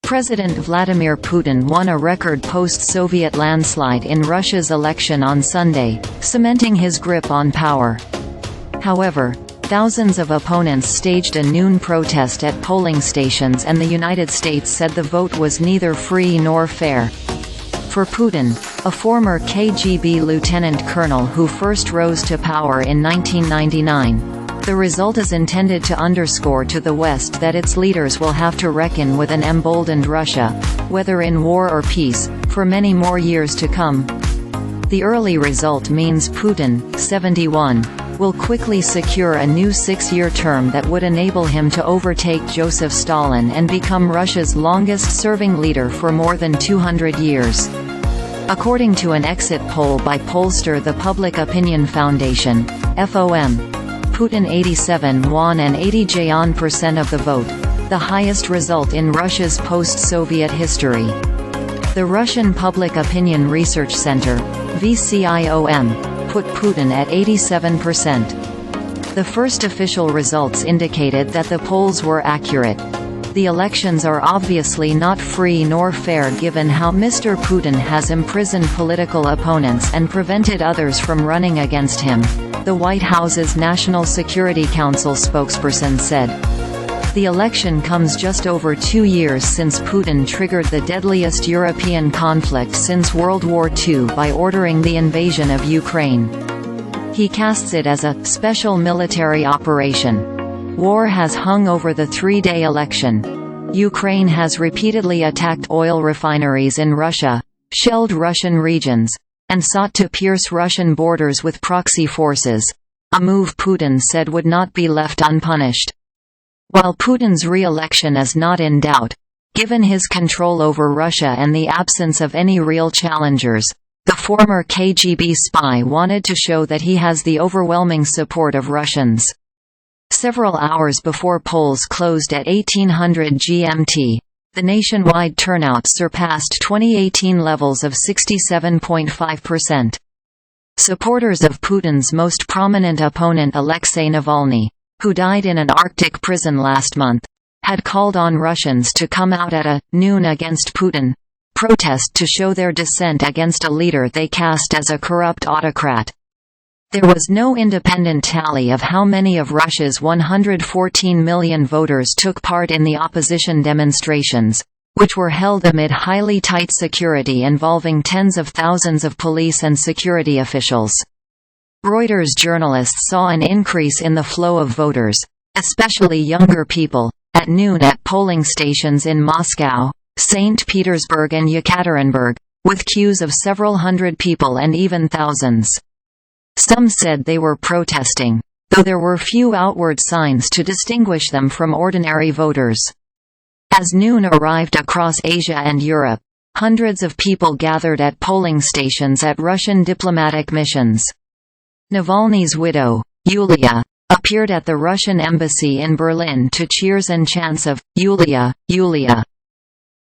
President Vladimir Putin won a record post-Soviet landslide in Russia's election on Sunday, cementing his grip on power. However, thousands of opponents staged a noon protest at polling stations, and the United States said the vote was neither free nor fair. For Putin, a former KGB lieutenant colonel who first rose to power in 1999, the result is intended to underscore to the West that its leaders will have to reckon with an emboldened Russia, whether in war or peace, for many more years to come. The early result means Putin, 71, will quickly secure a new 6-year term that would enable him to overtake Josef Stalin and become Russia's longest-serving leader for more than 200 years. According to an exit poll by pollster the Public Opinion Foundation, VCIOM, Putin 87 won and 80% of the vote, the highest result in Russia's post-Soviet history. The Russian Public Opinion Research Center, VCIOM, put Putin at 87%. The first official results indicated that the polls were accurate. The elections are obviously not free nor fair given how Mr. Putin has imprisoned political opponents and prevented others from running against him, the White House's National Security Council spokesperson said. The election comes just over 2 years since Putin triggered the deadliest European conflict since World War II by ordering the invasion of Ukraine. He casts it as a special military operation. War has hung over the 3-day election. Ukraine has repeatedly attacked oil refineries in Russia, shelled Russian regions, and sought to pierce Russian borders with proxy forces, a move Putin said would not be left unpunished. While Putin's re-election is not in doubt, given his control over Russia and the absence of any real challengers, the former KGB spy wanted to show that he has the overwhelming support of Russians. Several hours before polls closed at 1800 GMT, the nationwide turnout surpassed 2018 levels of 67.5%. Supporters of Putin's most prominent opponent Alexei Navalny, who died in an Arctic prison last month, had called on Russians to come out at noon against Putin, protest to show their dissent against a leader they cast as a corrupt autocrat. There was no independent tally of how many of Russia's 114 million voters took part in the opposition demonstrations, which were held amid highly tight security involving tens of thousands of police and security officials. Reuters journalists saw an increase in the flow of voters, especially younger people, at noon at polling stations in Moscow, St. Petersburg and Yekaterinburg, with queues of several hundred people and even thousands. Some said they were protesting, though there were few outward signs to distinguish them from ordinary voters. As noon arrived across Asia and Europe, hundreds of people gathered at polling stations at Russian diplomatic missions. Navalny's widow, Yulia, appeared at the Russian embassy in Berlin to cheers and chants of "Yulia, Yulia."